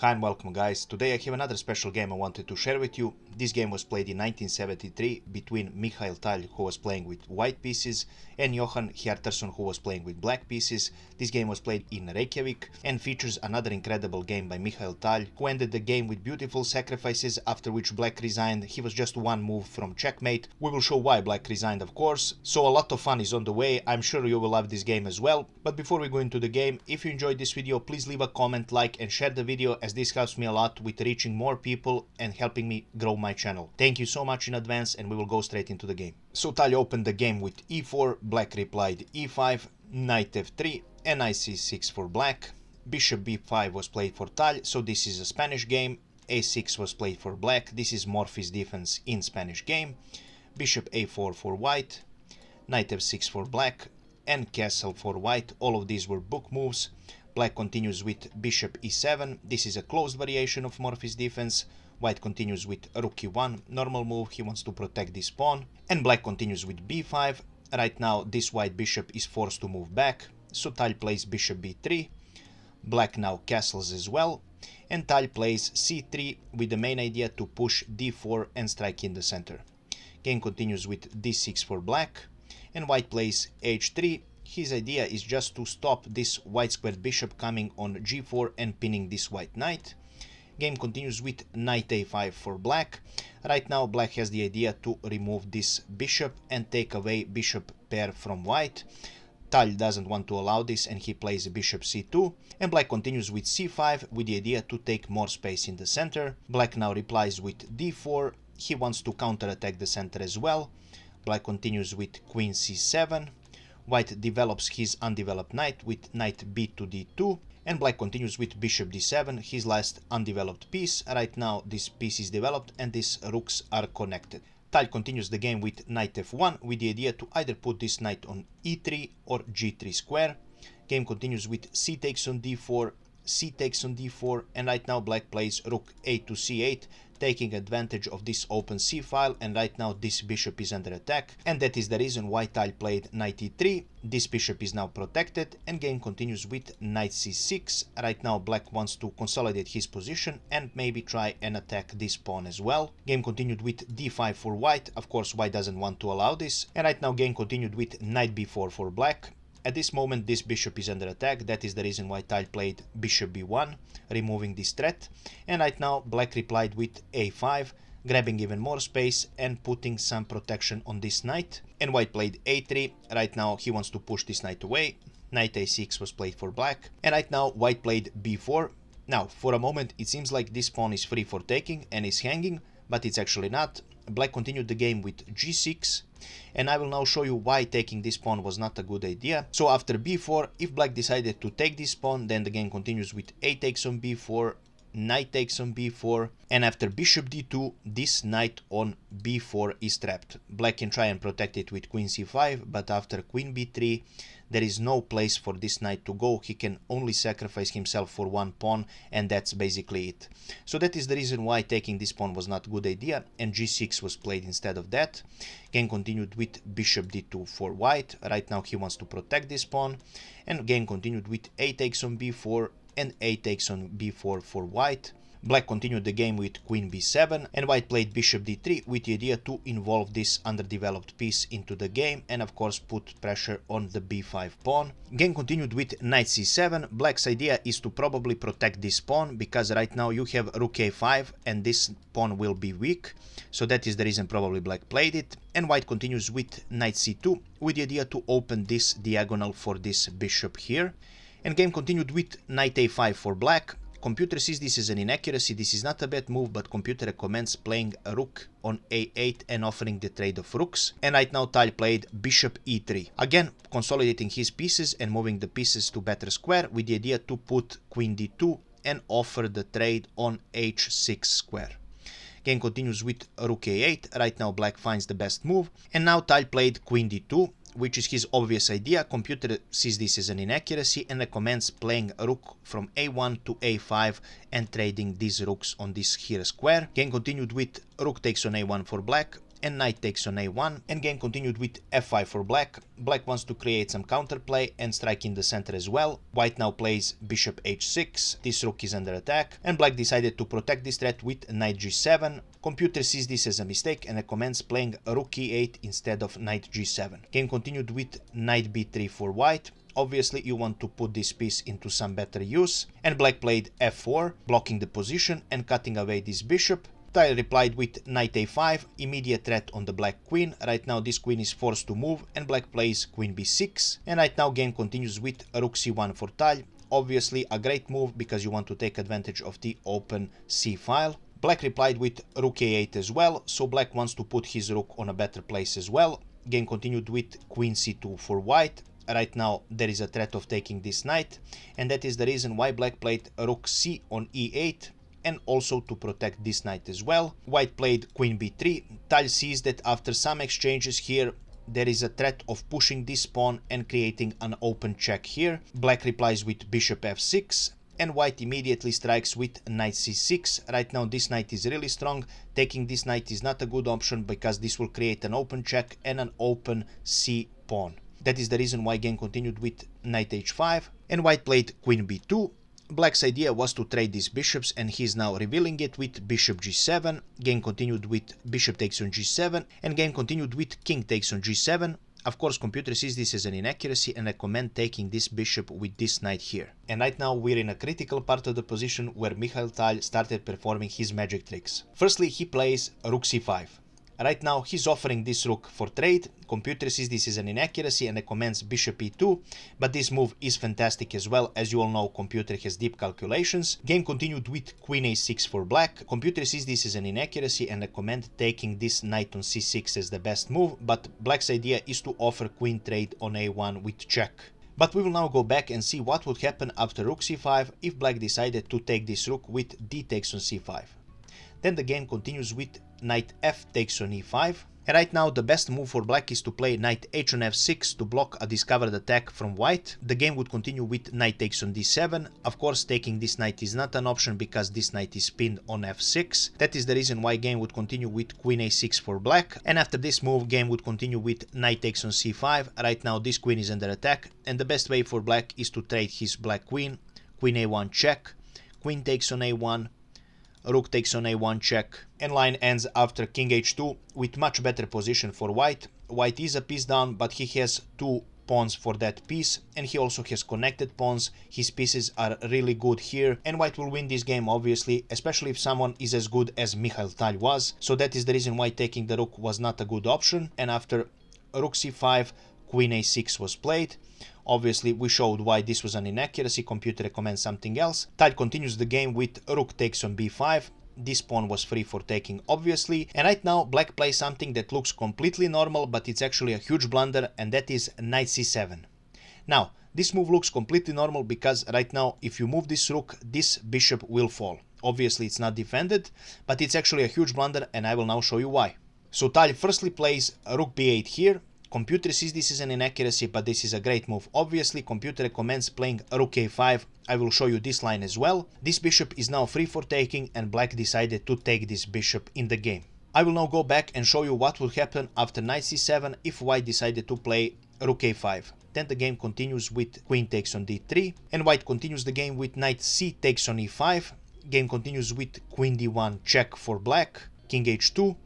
Hi and welcome guys. Today I have another special game I wanted to share with you. This game was played in 1973 between Mikhail Tal, who was playing with white pieces, and Johan Hjartarson, who was playing with black pieces. This game was played in Reykjavik and features another incredible game by Mikhail Tal, who ended the game with beautiful sacrifices, after which black resigned. He was just one move from checkmate. We will show why black resigned, of course. So a lot of fun is on the way. I'm sure you will love this game as well. But before we go into the game, if you enjoyed this video, please leave a comment, like and share the video, as this helps me a lot with reaching more people and helping me grow my channel. Thank you so much in advance, and we will go straight into the game. So Tal opened the game with e4, black replied e5, knight f3, and knight c6 for black. Bishop b5 was played for Tal, so this is a Spanish game. a6 was played for black. This is Morphy's defense in Spanish game. Bishop a4 for white, knight f6 for black, and castle for white. All of these were book moves. Black continues with bishop e7. This is a closed variation of Morphy's defense. White continues with rook e1, normal move. He wants to protect this pawn. And black continues with b5. Right now this white bishop is forced to move back, so Tal plays bishop b3. Black now castles as well, and Tal plays c3 with the main idea to push d4 and strike in the center. Game continues with d6 for black, and white plays h3. His idea is just to stop this white squared bishop coming on g4 and pinning this white knight. Game continues with knight a5 for black. Right now black has the idea to remove this bishop and take away bishop pair from white. Tal doesn't want to allow this and he plays bishop c2, and black continues with c5 with the idea to take more space in the center. Black now replies with d4. He wants to counterattack the center as well. Black continues with queen c7. White develops his undeveloped knight with knight b to d2, and black continues with bishop d7, his last undeveloped piece. Right now this piece is developed and these rooks are connected. Tal continues the game with knight f1 with the idea to either put this knight on e3 or g3 square. Game continues with c takes on d4, c takes on d4, and right now black plays rook a to c8, taking advantage of this open c file, and right now this bishop is under attack, and that is the reason why Tal played knight e3. This bishop is now protected, and game continues with knight c6. Right now black wants to consolidate his position and maybe try and attack this pawn as well. Game continued with d5 for white. Of course white doesn't want to allow this, and right now game continued with knight b4 for black. At this moment this bishop is under attack. That is the reason why Tal played bishop b1, removing this threat. And right now black replied with a5, grabbing even more space and putting some protection on this knight. And white played a3. Right now he wants to push this knight away. Knight a6 was played for black. And right now white played b4. Now for a moment it seems like this pawn is free for taking and is hanging, but it's actually not. Black continued the game with g6, and I will now show you why taking this pawn was not a good idea. So after b4, if black decided to take this pawn, then the game continues with a takes on b4, knight takes on b4, and after bishop d2, this knight on b4 is trapped. Black can try and protect it with queen c5, but after queen b3, there is no place for this knight to go. He can only sacrifice himself for one pawn, and that's basically it. So that is the reason why taking this pawn was not a good idea, and g6 was played instead of that. Game continued with bishop d2 for white. Right now he wants to protect this pawn, and game continued with a takes on b4 and a takes on b4 for white. Black continued the game with queen b7, and white played bishop d3 with the idea to involve this underdeveloped piece into the game and of course put pressure on the b5 pawn. Game continued with knight c7. Black's idea is to probably protect this pawn, because right now you have rook a5 and this pawn will be weak, so that is the reason probably black played it. And white continues with knight c2 with the idea to open this diagonal for this bishop here. And game continued with knight a5 for black. Computer sees this as an inaccuracy. This is not a bad move, but computer recommends playing a rook on a8 and offering the trade of rooks. And right now Tal played bishop e3, again consolidating his pieces and moving the pieces to better square with the idea to put queen d2 and offer the trade on h6 square. Game continues with rook a8. Right now black finds the best move, and now Tal played queen d2, which is his obvious idea. Computer sees this as an inaccuracy and recommends playing a rook from a1 to a5 and trading these rooks on this here square. Game continued with rook takes on a1 for black, and knight takes on a1, and game continued with f5 for black. Black wants to create some counterplay and strike in the center as well. White now plays bishop h6, this rook is under attack, and black decided to protect this threat with knight g7. Computer sees this as a mistake and recommends playing rook e8 instead of knight g7. Game continued with knight b3 for white. Obviously you want to put this piece into some better use, and black played f4, blocking the position and cutting away this bishop. Tal replied with knight a5, immediate threat on the black queen. Right now this queen is forced to move, and black plays queen b6, and right now game continues with rook c1 for Tal. Obviously a great move because you want to take advantage of the open c file. Black replied with rook a8 as well, so black wants to put his rook on a better place as well. Game continued with queen c2 for white. Right now there is a threat of taking this knight, and that is the reason why black played rook c on e8, and also to protect this knight as well. White played queen b3. Tal sees that after some exchanges here there is a threat of pushing this pawn and creating an open check here. Black replies with bishop f6, and white immediately strikes with knight c6. Right now this knight is really strong. Taking this knight is not a good option because this will create an open check and an open c pawn. That is the reason why game continued with knight h5, and white played queen b2. Black's idea was to trade these bishops, and he is now revealing it with bishop g7. Game continued with bishop takes on g7, and game continued with king takes on g7. Of course, computer sees this as an inaccuracy and recommend taking this bishop with this knight here. And right now we're in a critical part of the position where Mikhail Tal started performing his magic tricks. Firstly, he plays rook c5. Right now he's offering this rook for trade. Computer sees this as an inaccuracy and recommends bishop e2, but this move is fantastic as well. As you all know, computer has deep calculations. Game continued with queen a6 for black. Computer sees this as an inaccuracy and recommend taking this knight on c6 as the best move, but black's idea is to offer queen trade on a1 with check. But we will now go back and see what would happen after rook c5 if black decided to take this rook with d takes on c5. Then the game continues with knight f takes on e5. And right now the best move for black is to play knight h on f6 to block a discovered attack from white. The game would continue with knight takes on d7. Of course, taking this knight is not an option because this knight is pinned on f6. That is the reason why game would continue with queen a6 for black. And after this move, game would continue with knight takes on c5. Right now this queen is under attack, and the best way for black is to trade his black queen. Queen a1 check, queen takes on a1, rook takes on a1 check, and line ends after king h2 with much better position for white. White is a piece down, but he has two pawns for that piece, and he also has connected pawns. His pieces are really good here, and white will win this game obviously, especially if someone is as good as Mikhail Tal was. So that is the reason why taking the rook was not a good option. And after rook c5, queen a6 was played. Obviously we showed why this was an inaccuracy. Computer recommends something else. Tal continues the game with rook takes on b5. This pawn was free for taking obviously, and right now black plays something that looks completely normal, but it's actually a huge blunder, and that is knight c7. Now this move looks completely normal because right now if you move this rook, this bishop will fall. Obviously it's not defended, but it's actually a huge blunder, and I will now show you why. So Tal firstly plays rook b8 here. Computer sees this is an inaccuracy, but this is a great move. Obviously, computer recommends playing rook a5. I will show you this line as well. This bishop is now free for taking, and black decided to take this bishop in the game. I will now go back and show you what would happen after knight c7 if white decided to play rook a5. Then the game continues with queen takes on d3, and white continues the game with knight c takes on e5. Game continues with queen d1 check for black, king h2.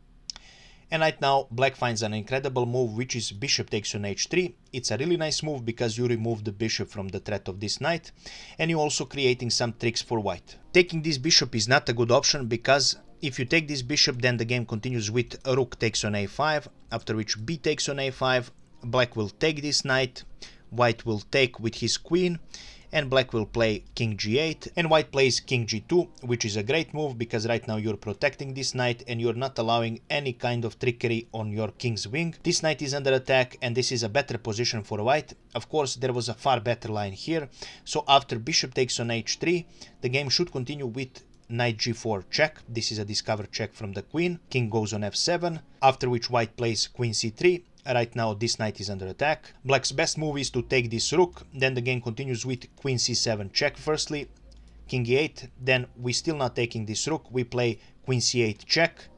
And right now black finds an incredible move, which is bishop takes on h3. It's a really nice move because you remove the bishop from the threat of this knight, and you're also creating some tricks for white. Taking this bishop is not a good option because if you take this bishop, then the game continues with rook takes on a5, after which b takes on a5. Black will take this knight, white will take with his queen, and black will play king g8, and white plays king g2, which is a great move because right now you're protecting this knight and you're not allowing any kind of trickery on your king's wing. This knight is under attack, and this is a better position for white. Of course, there was a far better line here. So after bishop takes on h3, the game should continue with knight g4 check. This is a discovered check from the queen. King goes on f7, after which white plays queen c3. Right now this knight is under attack. Black's best move is to take this rook. Then the game continues with queen c7 check firstly, king e8. Then we still not taking this rook. We play queen c8 check,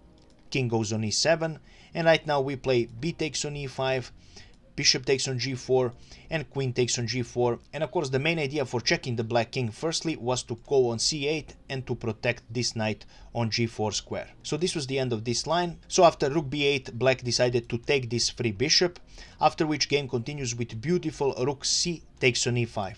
king goes on e7, And right now we play b takes on e5, bishop takes on g4, and queen takes on g4. And of course the main idea for checking the black king firstly was to go on c8 and to protect this knight on g4 square. So this was the end of this line. So after rook b8, black decided to take this free bishop, after which game continues with beautiful rook c takes on e5.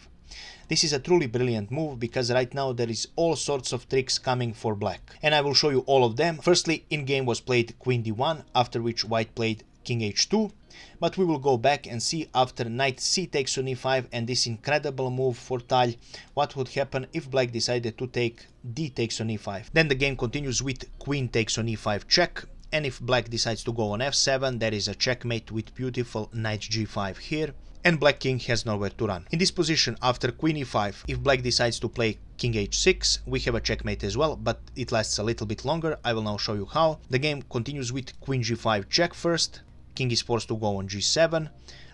This is a truly brilliant move because right now there is all sorts of tricks coming for black, and I will show you all of them. Firstly, in game was played queen d1, after which white played king h2, but we will go back and see after knight c takes on e5 and this incredible move for Tal what would happen if black decided to take d takes on e5. Then the game continues with queen takes on e5 check, and if black decides to go on f7, there is a checkmate with beautiful knight g5 here, and black king has nowhere to run. In this position, after queen e5, if black decides to play king h6, we have a checkmate as well, but it lasts a little bit longer. I will now show you how. The game continues with queen g5 check first, king is forced to go on g7,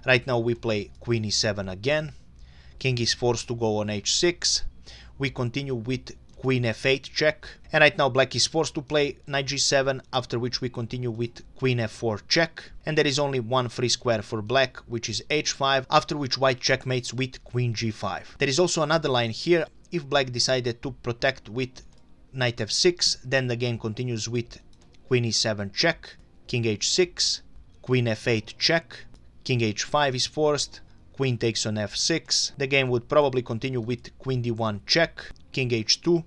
right now we play queen e7 again, king is forced to go on h6, we continue with queen f8 check, and right now black is forced to play knight g7, after which we continue with queen f4 check, and there is only one free square for black, which is h5, after which white checkmates with queen g5. There is also another line here. If black decided to protect with knight f6, then the game continues with queen e7 check, king h6, queen f8 check, king h5 is forced, queen takes on f6, the game would probably continue with queen d1 check, king h2,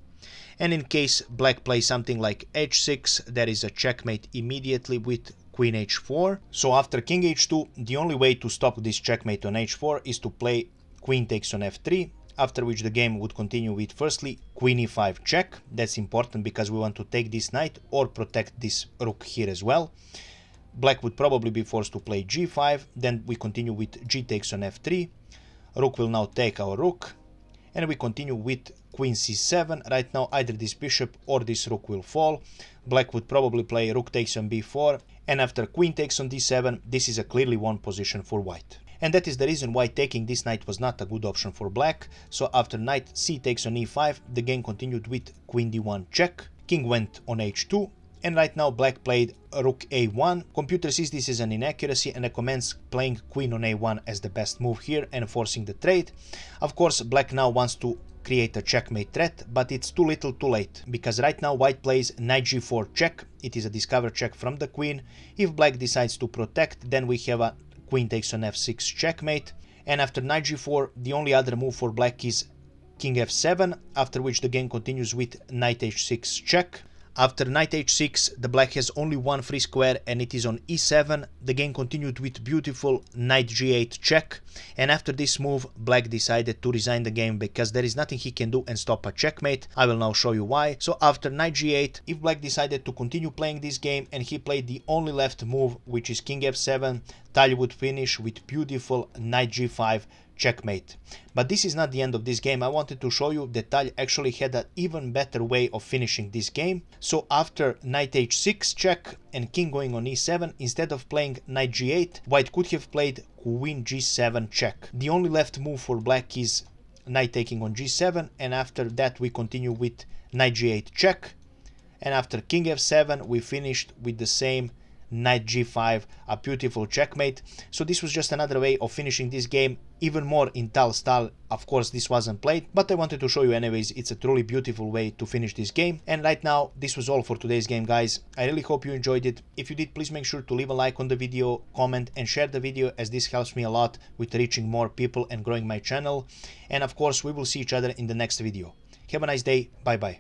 and in case black plays something like h6, there is a checkmate immediately with queen h4. So after king h2, the only way to stop this checkmate on h4 is to play queen takes on f3, after which the game would continue with firstly queen e5 check. That's important because we want to take this knight or protect this rook here as well. Black would probably be forced to play g5, then we continue with g takes on f3, rook will now take our rook, and we continue with queen c7. Right now either this bishop or this rook will fall. Black would probably play rook takes on b4, and after queen takes on d7, this is a clearly won position for white. And that is the reason why taking this knight was not a good option for black. So after knight c takes on e5, the game continued with queen d1 check, king went on h2, and right now black played rook a1. Computer sees this as an inaccuracy and recommends playing queen on a1 as the best move here and forcing the trade. Of course, black now wants to create a checkmate threat, but it's too little too late, because right now white plays knight g4 check. It is a discover check from the queen. If black decides to protect, then we have a queen takes on f6 checkmate, and after knight g4, the only other move for black is king f7, after which the game continues with knight h6 check. After knight h6, the black has only one free square and it is on e7. The game continued with beautiful knight g8 check, and after this move black decided to resign the game because there is nothing he can do and stop a checkmate. I will now show you why. So after knight g8, if black decided to continue playing this game and he played the only left move, which is king f7, Tal would finish with beautiful knight g5 checkmate. But this is not the end of this game. I wanted to show you that Tal actually had an even better way of finishing this game. So after knight h6 check and king going on e7, instead of playing knight g8, white could have played queen g7 check. The only left move for black is knight taking on g7, and after that we continue with knight g8 check, and after king f7 we finished with the same knight g5, a beautiful checkmate. So this was just another way of finishing this game even more in Tal style. Of course this wasn't played, but I wanted to show you anyways. It's a truly beautiful way to finish this game. And right now this was all for today's game, guys. I really hope you enjoyed it. If you did, please make sure to leave a like on the video, comment and share the video, as this helps me a lot with reaching more people and growing my channel. And of course we will see each other in the next video. Have a nice day. Bye bye.